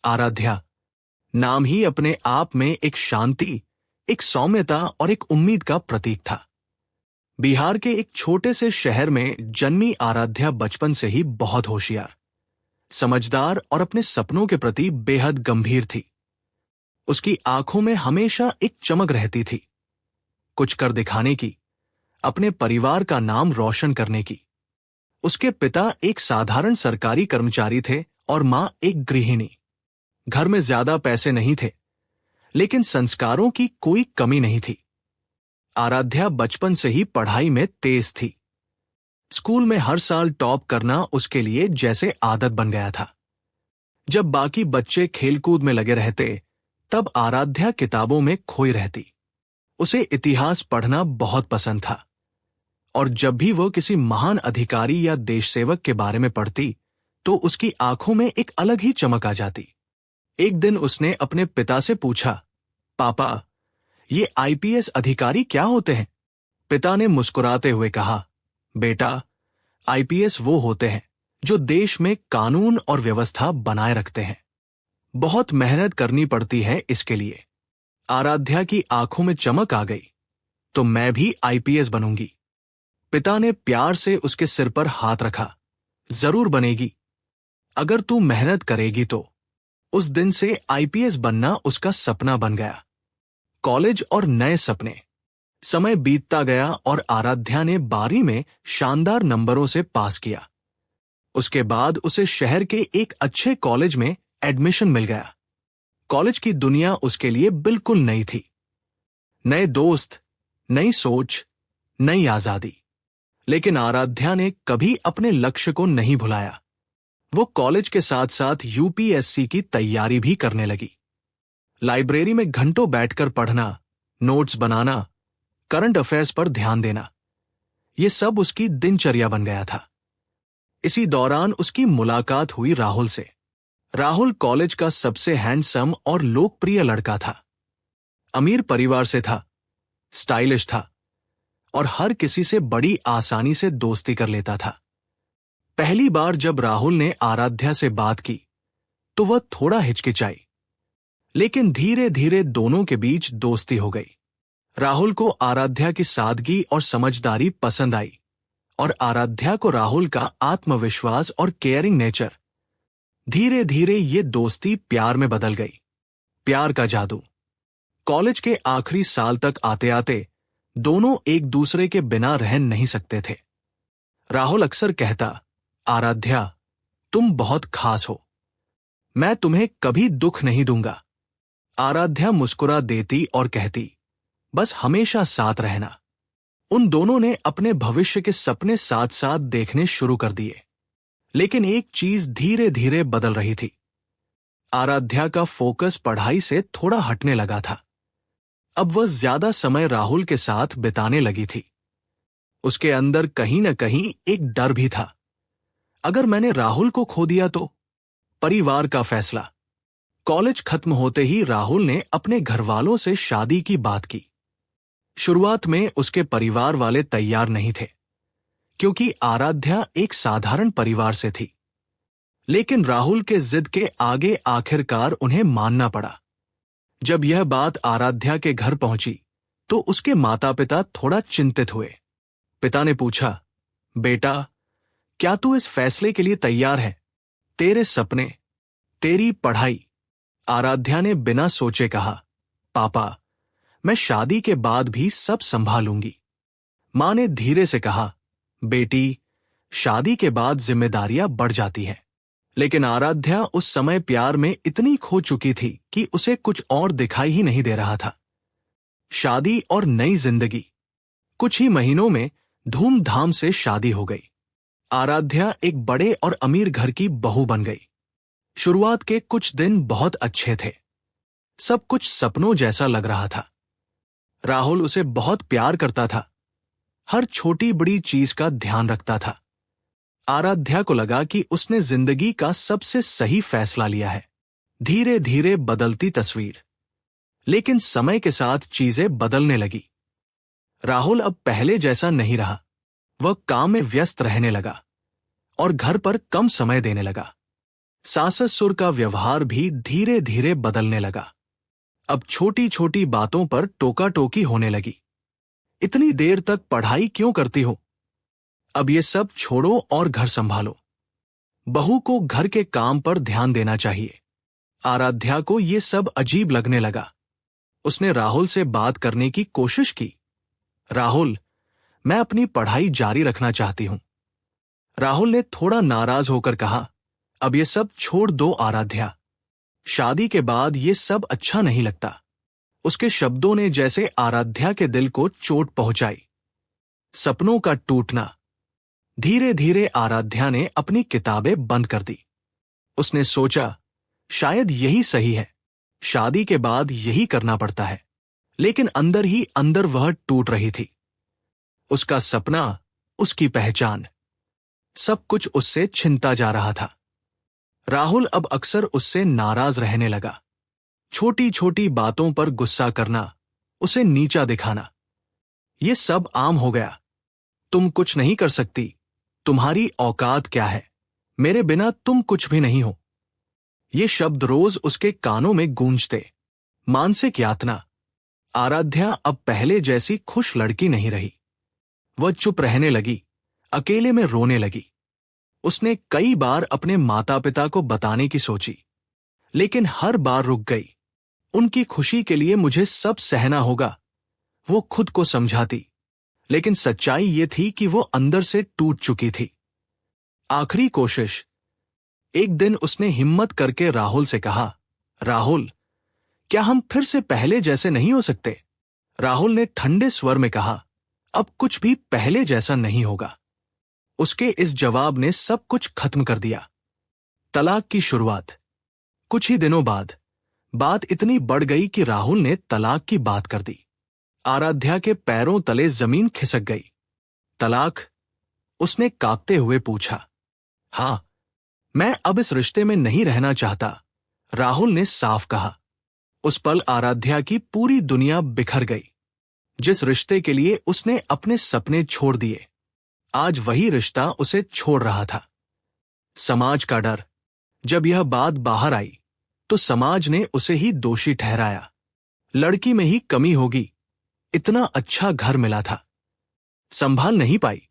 आराध्या नाम ही अपने आप में एक शांति, एक सौम्यता और एक उम्मीद का प्रतीक था। बिहार के एक छोटे से शहर में जन्मी आराध्या बचपन से ही बहुत होशियार, समझदार और अपने सपनों के प्रति बेहद गंभीर थी। उसकी आंखों में हमेशा एक चमक रहती थी, कुछ कर दिखाने की, अपने परिवार का नाम रोशन करने की। उसके पिता एक साधारण सरकारी कर्मचारी थे और मां एक गृहिणी। घर में ज्यादा पैसे नहीं थे, लेकिन संस्कारों की कोई कमी नहीं थी। आराध्या बचपन से ही पढ़ाई में तेज थी। स्कूल में हर साल टॉप करना उसके लिए जैसे आदत बन गया था। जब बाकी बच्चे खेलकूद में लगे रहते, तब आराध्या किताबों में खोई रहती। उसे इतिहास पढ़ना बहुत पसंद था, और जब भी वो किसी महान अधिकारी या देश सेवक के बारे में पढ़ती, तो उसकी आंखों में एक अलग ही चमक आ जाती। एक दिन उसने अपने पिता से पूछा, पापा, ये आईपीएस अधिकारी क्या होते हैं? पिता ने मुस्कुराते हुए कहा, बेटा, आईपीएस वो होते हैं जो देश में कानून और व्यवस्था बनाए रखते हैं। बहुत मेहनत करनी पड़ती है इसके लिए। आराध्या की आंखों में चमक आ गई। तो मैं भी आईपीएस बनूंगी। पिता ने प्यार से उसके सिर पर हाथ रखा। जरूर बनेगी, अगर तू मेहनत करेगी तो। उस दिन से आईपीएस बनना उसका सपना बन गया। कॉलेज और नए सपने। समय बीतता गया और आराध्या ने 12वीं में शानदार नंबरों से पास किया। उसके बाद उसे शहर के एक अच्छे कॉलेज में एडमिशन मिल गया। कॉलेज की दुनिया उसके लिए बिल्कुल नई थी। नए दोस्त, नई सोच, नई आजादी। लेकिन आराध्या ने कभी अपने लक्ष्य को नहीं भुलाया। वो कॉलेज के साथ साथ यूपीएससी की तैयारी भी करने लगी। लाइब्रेरी में घंटों बैठकर पढ़ना, नोट्स बनाना, करंट अफेयर्स पर ध्यान देना, ये सब उसकी दिनचर्या बन गया था। इसी दौरान उसकी मुलाकात हुई राहुल से। राहुल कॉलेज का सबसे हैंडसम और लोकप्रिय लड़का था। अमीर परिवार से था, स्टाइलिश था और हर किसी से बड़ी आसानी से दोस्ती कर लेता था। पहली बार जब राहुल ने आराध्या से बात की, तो वह थोड़ा हिचकिचाई, लेकिन धीरे धीरे दोनों के बीच दोस्ती हो गई। राहुल को आराध्या की सादगी और समझदारी पसंद आई, और आराध्या को राहुल का आत्मविश्वास और केयरिंग नेचर। धीरे धीरे ये दोस्ती प्यार में बदल गई। प्यार का जादू। कॉलेज के आखिरी साल तक आते आते दोनों एक दूसरे के बिना रह नहीं सकते थे। राहुल अक्सर कहता, आराध्या, तुम बहुत खास हो, मैं तुम्हें कभी दुख नहीं दूंगा। आराध्या मुस्कुरा देती और कहती, बस हमेशा साथ रहना। उन दोनों ने अपने भविष्य के सपने साथ साथ देखने शुरू कर दिए। लेकिन एक चीज धीरे धीरे बदल रही थी। आराध्या का फोकस पढ़ाई से थोड़ा हटने लगा था। अब वह ज्यादा समय राहुल के साथ बिताने लगी थी। उसके अंदर कहीं न कहीं एक डर भी था। अगर मैंने राहुल को खो दिया तो? परिवार का फैसला। कॉलेज खत्म होते ही राहुल ने अपने घरवालों से शादी की बात की। शुरुआत में उसके परिवार वाले तैयार नहीं थे, क्योंकि आराध्या एक साधारण परिवार से थी। लेकिन राहुल के जिद के आगे आखिरकार उन्हें मानना पड़ा। जब यह बात आराध्या के घर पहुंची, तो उसके माता पिता थोड़ा चिंतित हुए। पिता ने पूछा, बेटा, क्या तू इस फैसले के लिए तैयार है? तेरे सपने, तेरी पढ़ाई। आराध्या ने बिना सोचे कहा, पापा, मैं शादी के बाद भी सब संभालूंगी। मां ने धीरे से कहा, बेटी, शादी के बाद जिम्मेदारियां बढ़ जाती हैं। लेकिन आराध्या उस समय प्यार में इतनी खो चुकी थी कि उसे कुछ और दिखाई ही नहीं दे रहा था। शादी और नई जिंदगी। कुछ ही महीनों में धूमधाम से शादी हो गई। आराध्या एक बड़े और अमीर घर की बहू बन गई। शुरुआत के कुछ दिन बहुत अच्छे थे। सब कुछ सपनों जैसा लग रहा था। राहुल उसे बहुत प्यार करता था, हर छोटी बड़ी चीज का ध्यान रखता था। आराध्या को लगा कि उसने जिंदगी का सबसे सही फैसला लिया है। धीरे धीरे बदलती तस्वीर। लेकिन समय के साथ चीजें बदलने लगी। राहुल अब पहले जैसा नहीं रहा। वह काम में व्यस्त रहने लगा और घर पर कम समय देने लगा। साससुर का व्यवहार भी धीरे धीरे बदलने लगा। अब छोटी छोटी बातों पर टोका टोकी होने लगी। इतनी देर तक पढ़ाई क्यों करती हो? अब ये सब छोड़ो और घर संभालो। बहू को घर के काम पर ध्यान देना चाहिए। आराध्या को ये सब अजीब लगने लगा। उसने राहुल से बात करने की कोशिश की। राहुल, मैं अपनी पढ़ाई जारी रखना चाहती हूं। राहुल ने थोड़ा नाराज होकर कहा, अब ये सब छोड़ दो आराध्या। शादी के बाद ये सब अच्छा नहीं लगता। उसके शब्दों ने जैसे आराध्या के दिल को चोट पहुंचाई। सपनों का टूटना। धीरे धीरे आराध्या ने अपनी किताबें बंद कर दी। उसने सोचा, शायद यही सही है। शादी के बाद यही करना पड़ता है। लेकिन अंदर ही अंदर वह टूट रही थी। उसका सपना, उसकी पहचान, सब कुछ उससे छिनता जा रहा था। राहुल अब अक्सर उससे नाराज रहने लगा। छोटी छोटी बातों पर गुस्सा करना, उसे नीचा दिखाना, ये सब आम हो गया। तुम कुछ नहीं कर सकती, तुम्हारी औकात क्या है, मेरे बिना तुम कुछ भी नहीं हो। ये शब्द रोज उसके कानों में गूंजते। मानसिक यातना। आराध्या अब पहले जैसी खुश लड़की नहीं रही। वह चुप रहने लगी, अकेले में रोने लगी। उसने कई बार अपने माता पिता को बताने की सोची, लेकिन हर बार रुक गई। उनकी खुशी के लिए मुझे सब सहना होगा, वो खुद को समझाती। लेकिन सच्चाई ये थी कि वो अंदर से टूट चुकी थी। आखिरी कोशिश। एक दिन उसने हिम्मत करके राहुल से कहा, राहुल, क्या हम फिर से पहले जैसे नहीं हो सकते? राहुल ने ठंडे स्वर में कहा, अब कुछ भी पहले जैसा नहीं होगा। उसके इस जवाब ने सब कुछ खत्म कर दिया। तलाक की शुरुआत। कुछ ही दिनों बाद बात इतनी बढ़ गई कि राहुल ने तलाक की बात कर दी। आराध्या के पैरों तले जमीन खिसक गई। तलाक? उसने कांपते हुए पूछा। हां, मैं अब इस रिश्ते में नहीं रहना चाहता, राहुल ने साफ कहा। उस पल आराध्या की पूरी दुनिया बिखर गई। जिस रिश्ते के लिए उसने अपने सपने छोड़ दिए, आज वही रिश्ता उसे छोड़ रहा था। समाज का डर। जब यह बात बाहर आई तो समाज ने उसे ही दोषी ठहराया। लड़की में ही कमी होगी, इतना अच्छा घर मिला था, संभाल नहीं पाई।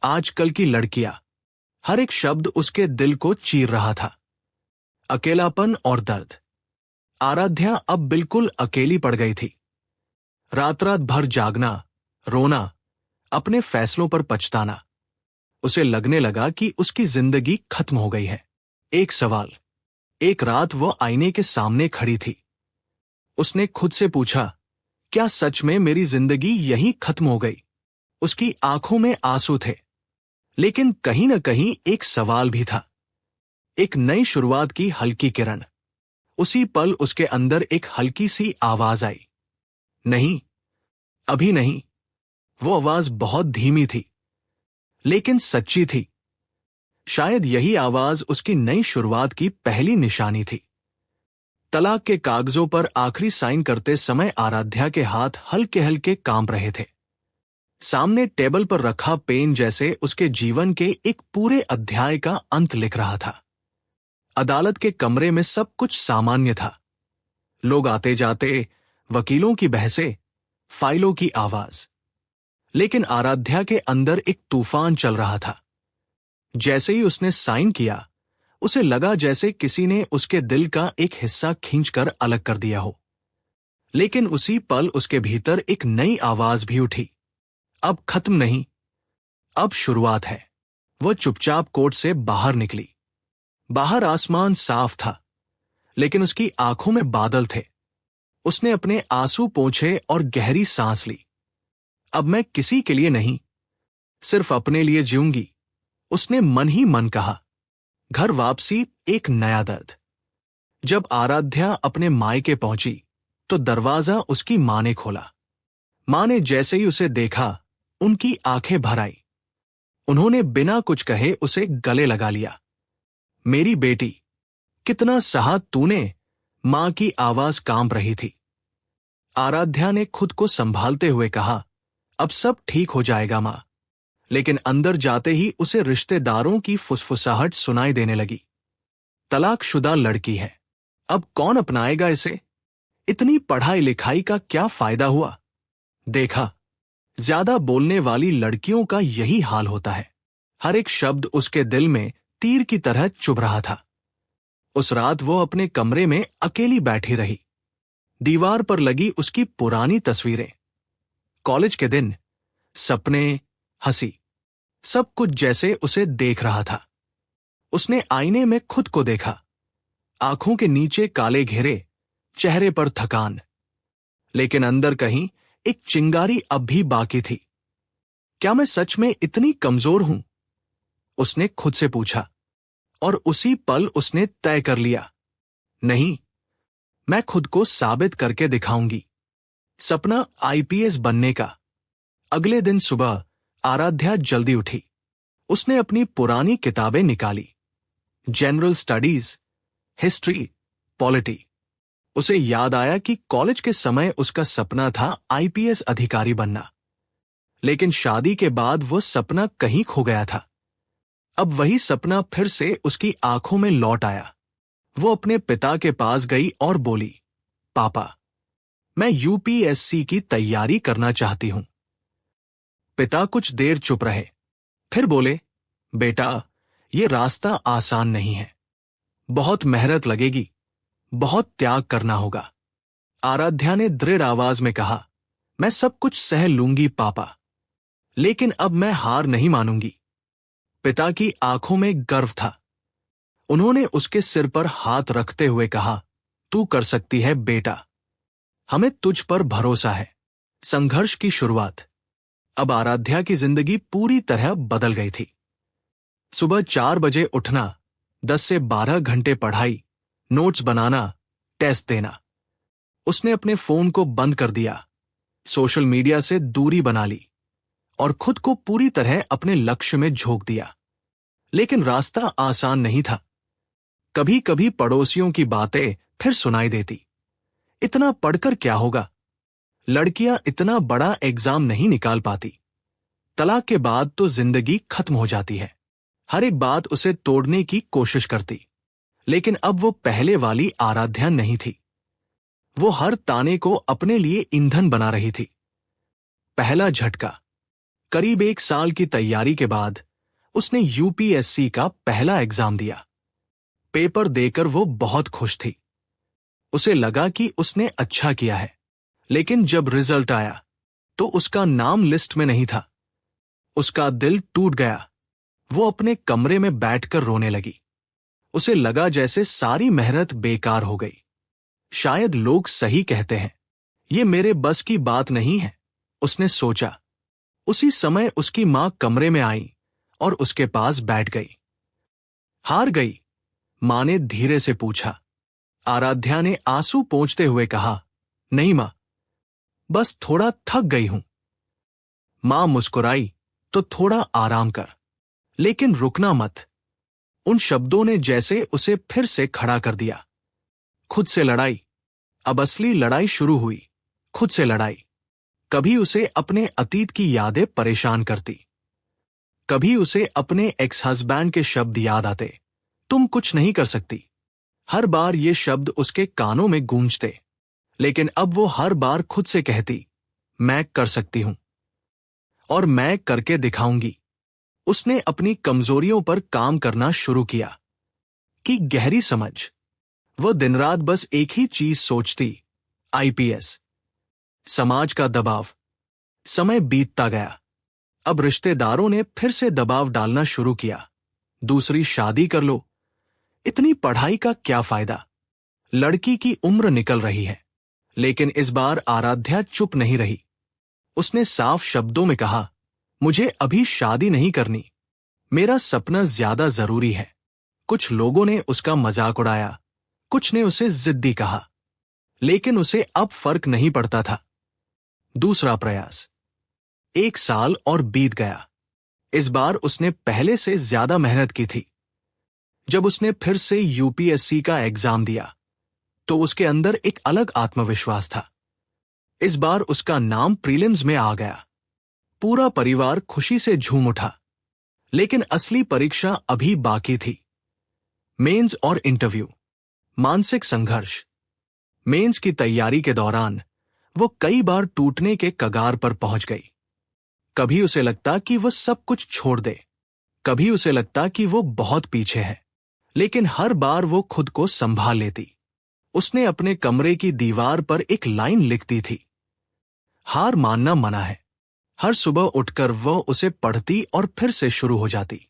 आजकल की लड़कियां। हर एक शब्द उसके दिल को चीर रहा था। अकेलापन और दर्द। आराध्या अब बिल्कुल अकेली पड़ गई थी। रात रात भर जागना, रोना, अपने फैसलों पर पछताना। उसे लगने लगा कि उसकी जिंदगी खत्म हो गई है। एक सवाल। एक रात वो आईने के सामने खड़ी थी। उसने खुद से पूछा, क्या सच में मेरी जिंदगी यहीं खत्म हो गई? उसकी आंखों में आंसू थे, लेकिन कहीं न कहीं एक सवाल भी था। एक नई शुरुआत की हल्की किरण। उसी पल उसके अंदर एक हल्की सी आवाज आई। नहीं, अभी नहीं। वो आवाज बहुत धीमी थी, लेकिन सच्ची थी। शायद यही आवाज उसकी नई शुरुआत की पहली निशानी थी। तलाक के कागजों पर आखिरी साइन करते समय आराध्या के हाथ हल्के हल्के कांप रहे थे। सामने टेबल पर रखा पेन जैसे उसके जीवन के एक पूरे अध्याय का अंत लिख रहा था। अदालत के कमरे में सब कुछ सामान्य था। लोग आते जाते, वकीलों की बहसें, फाइलों की आवाज। लेकिन आराध्या के अंदर एक तूफान चल रहा था। जैसे ही उसने साइन किया, उसे लगा जैसे किसी ने उसके दिल का एक हिस्सा खींचकर अलग कर दिया हो। लेकिन उसी पल उसके भीतर एक नई आवाज भी उठी। अब खत्म नहीं, अब शुरुआत है। वह चुपचाप कोर्ट से बाहर निकली। बाहर आसमान साफ था, लेकिन उसकी आंखों में बादल थे। उसने अपने आंसू पोंछे और गहरी सांस ली। अब मैं किसी के लिए नहीं, सिर्फ अपने लिए जीऊंगी, उसने मन ही मन कहा। घर वापसी, एक नया दर्द। जब आराध्या अपने मायके पहुंची तो दरवाजा उसकी मां ने खोला। मां ने जैसे ही उसे देखा, उनकी आंखें भर आई। उन्होंने बिना कुछ कहे उसे गले लगा लिया। मेरी बेटी, कितना सहा तूने, मां की आवाज कांप रही थी। आराध्या ने खुद को संभालते हुए कहा, अब सब ठीक हो जाएगा मां। लेकिन अंदर जाते ही उसे रिश्तेदारों की फुसफुसाहट सुनाई देने लगी। तलाकशुदा लड़की है, अब कौन अपनाएगा इसे? इतनी पढ़ाई लिखाई का क्या फायदा हुआ? देखा, ज्यादा बोलने वाली लड़कियों का यही हाल होता है। हर एक शब्द उसके दिल में तीर की तरह चुभ रहा था। उस रात वो अपने कमरे में अकेली बैठी रही। दीवार पर लगी उसकी पुरानी तस्वीरें, कॉलेज के दिन, सपने, हंसी, सब कुछ जैसे उसे देख रहा था। उसने आईने में खुद को देखा, आंखों के नीचे काले घेरे, चेहरे पर थकान, लेकिन अंदर कहीं एक चिंगारी अब भी बाकी थी। क्या मैं सच में इतनी कमजोर हूं? उसने खुद से पूछा, और उसी पल उसने तय कर लिया, नहीं, मैं खुद को साबित करके दिखाऊंगी। सपना आईपीएस बनने का। अगले दिन सुबह आराध्या जल्दी उठी। उसने अपनी पुरानी किताबें निकाली, जनरल स्टडीज, हिस्ट्री, पॉलिटी। उसे याद आया कि कॉलेज के समय उसका सपना था आईपीएस अधिकारी बनना, लेकिन शादी के बाद वो सपना कहीं खो गया था। अब वही सपना फिर से उसकी आंखों में लौट आया। वो अपने पिता के पास गई और बोली, पापा, मैं यूपीएससी की तैयारी करना चाहती हूं। पिता कुछ देर चुप रहे, फिर बोले, बेटा, ये रास्ता आसान नहीं है, बहुत मेहनत लगेगी, बहुत त्याग करना होगा। आराध्या ने दृढ़ आवाज में कहा, मैं सब कुछ सह लूंगी पापा, लेकिन अब मैं हार नहीं मानूंगी। पिता की आंखों में गर्व था। उन्होंने उसके सिर पर हाथ रखते हुए कहा, तू कर सकती है बेटा, हमें तुझ पर भरोसा है। संघर्ष की शुरुआत। अब आराध्या की जिंदगी पूरी तरह बदल गई थी। सुबह 4 बजे उठना, 10 से 12 घंटे पढ़ाई, नोट्स बनाना, टेस्ट देना। उसने अपने फोन को बंद कर दिया, सोशल मीडिया से दूरी बना ली और खुद को पूरी तरह अपने लक्ष्य में झोंक दिया। लेकिन रास्ता आसान नहीं था। कभी कभी पड़ोसियों की बातें फिर सुनाई देती, इतना पढ़कर क्या होगा? लड़कियां इतना बड़ा एग्जाम नहीं निकाल पाती। तलाक के बाद तो जिंदगी खत्म हो जाती है। हर एक बात उसे तोड़ने की कोशिश करती, लेकिन अब वो पहले वाली आराध्या नहीं थी। वो हर ताने को अपने लिए ईंधन बना रही थी। पहला झटका। करीब 1 साल की तैयारी के बाद उसने यूपीएससी का पहला एग्जाम दिया। पेपर देकर वो बहुत खुश थी। उसे लगा कि उसने अच्छा किया है, लेकिन जब रिजल्ट आया तो उसका नाम लिस्ट में नहीं था। उसका दिल टूट गया। वो अपने कमरे में बैठकर रोने लगी। उसे लगा जैसे सारी मेहनत बेकार हो गई। शायद लोग सही कहते हैं, ये मेरे बस की बात नहीं है, उसने सोचा। उसी समय उसकी मां कमरे में आई और उसके पास बैठ गई। हार गई? मां ने धीरे से पूछा। आराध्या ने आंसू पोंछते हुए कहा, नहीं मां, बस थोड़ा थक गई हूं। मां मुस्कुराई, तो थोड़ा आराम कर, लेकिन रुकना मत। उन शब्दों ने जैसे उसे फिर से खड़ा कर दिया। खुद से लड़ाई। अब असली लड़ाई शुरू हुई। खुद से लड़ाई। कभी उसे अपने अतीत की यादें परेशान करती, कभी उसे अपने एक्स हस्बैंड के शब्द याद आते, तुम कुछ नहीं कर सकती। हर बार ये शब्द उसके कानों में गूंजते, लेकिन अब वो हर बार खुद से कहती, मैं कर सकती हूं और मैं करके दिखाऊंगी। उसने अपनी कमजोरियों पर काम करना शुरू किया। कि गहरी समझ। वह दिन रात बस एक ही चीज सोचती, आईपीएस। समाज का दबाव। समय बीतता गया। अब रिश्तेदारों ने फिर से दबाव डालना शुरू किया, दूसरी शादी कर लो, इतनी पढ़ाई का क्या फायदा? लड़की की उम्र निकल रही है। लेकिन इस बार आराध्या चुप नहीं रही। उसने साफ शब्दों में कहा, मुझे अभी शादी नहीं करनी, मेरा सपना ज्यादा जरूरी है। कुछ लोगों ने उसका मजाक उड़ाया, कुछ ने उसे जिद्दी कहा, लेकिन उसे अब फर्क नहीं पड़ता था। दूसरा प्रयास। 1 साल और बीत गया। इस बार उसने पहले से ज्यादा मेहनत की थी। जब उसने फिर से यूपीएससी का एग्जाम दिया तो उसके अंदर एक अलग आत्मविश्वास था। इस बार उसका नाम प्रीलिम्स में आ गया। पूरा परिवार खुशी से झूम उठा। लेकिन असली परीक्षा अभी बाकी थी। मेंस और इंटरव्यू। मानसिक संघर्ष। मेंस की तैयारी के दौरान वो कई बार टूटने के कगार पर पहुंच गई। कभी उसे लगता कि वो सब कुछ छोड़ दे, कभी उसे लगता कि वो बहुत पीछे है, लेकिन हर बार वो खुद को संभाल लेती। उसने अपने कमरे की दीवार पर एक लाइन लिख दी थी, हार मानना मना है। हर सुबह उठकर वो उसे पढ़ती और फिर से शुरू हो जाती।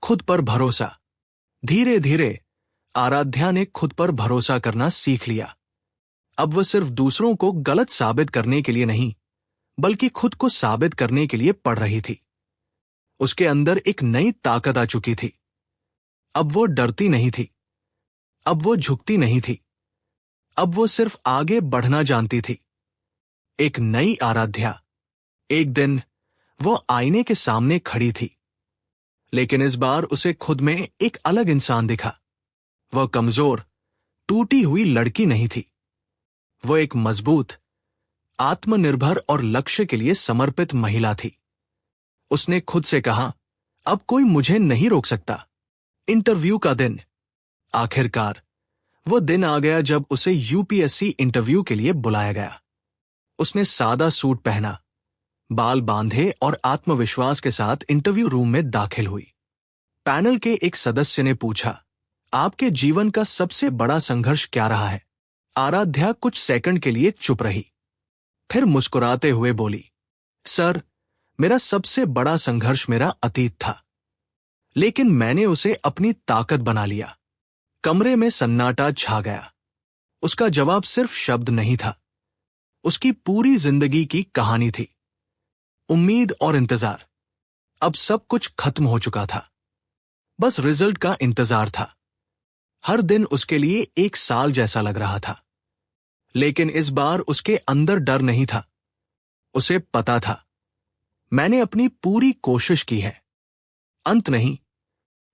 खुद पर भरोसा। धीरे धीरे आराध्या ने खुद पर भरोसा करना सीख लिया। अब वह सिर्फ दूसरों को गलत साबित करने के लिए नहीं, बल्कि खुद को साबित करने के लिए पढ़ रही थी। उसके अंदर एक नई ताकत आ चुकी थी। अब वो डरती नहीं थी, अब वो झुकती नहीं थी, अब वो सिर्फ आगे बढ़ना जानती थी। एक नई आराध्या। एक दिन वो आईने के सामने खड़ी थी, लेकिन इस बार उसे खुद में एक अलग इंसान दिखा। वह कमजोर, टूटी हुई लड़की नहीं थी। वो एक मजबूत, आत्मनिर्भर और लक्ष्य के लिए समर्पित महिला थी। उसने खुद से कहा, अब कोई मुझे नहीं रोक सकता। इंटरव्यू का दिन। आखिरकार वो दिन आ गया जब उसे यूपीएससी इंटरव्यू के लिए बुलाया गया। उसने सादा सूट पहना, बाल बांधे और आत्मविश्वास के साथ इंटरव्यू रूम में दाखिल हुई। पैनल के एक सदस्य ने पूछा, आपके जीवन का सबसे बड़ा संघर्ष क्या रहा है? आराध्या कुछ सेकंड के लिए चुप रही, फिर मुस्कुराते हुए बोली, सर, मेरा सबसे बड़ा संघर्ष मेरा अतीत था, लेकिन मैंने उसे अपनी ताकत बना लिया। कमरे में सन्नाटा छा गया। उसका जवाब सिर्फ शब्द नहीं था, उसकी पूरी जिंदगी की कहानी थी। उम्मीद और इंतजार। अब सब कुछ खत्म हो चुका था, बस रिजल्ट का इंतजार था। हर दिन उसके लिए एक साल जैसा लग रहा था, लेकिन इस बार उसके अंदर डर नहीं था। उसे पता था, मैंने अपनी पूरी कोशिश की है। अंत नहीं,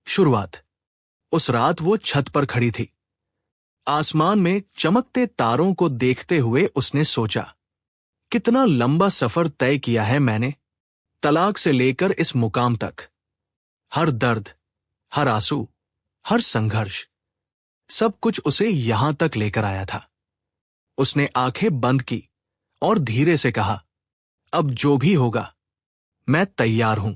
शुरुआत। उस रात वो छत पर खड़ी थी। आसमान में चमकते तारों को देखते हुए उसने सोचा, कितना लंबा सफर तय किया है मैंने, तलाक से लेकर इस मुकाम तक। हर दर्द, हर आंसू, हर संघर्ष, सब कुछ उसे यहां तक लेकर आया था। उसने आंखें बंद की और धीरे से कहा, अब जो भी होगा, मैं तैयार हूं।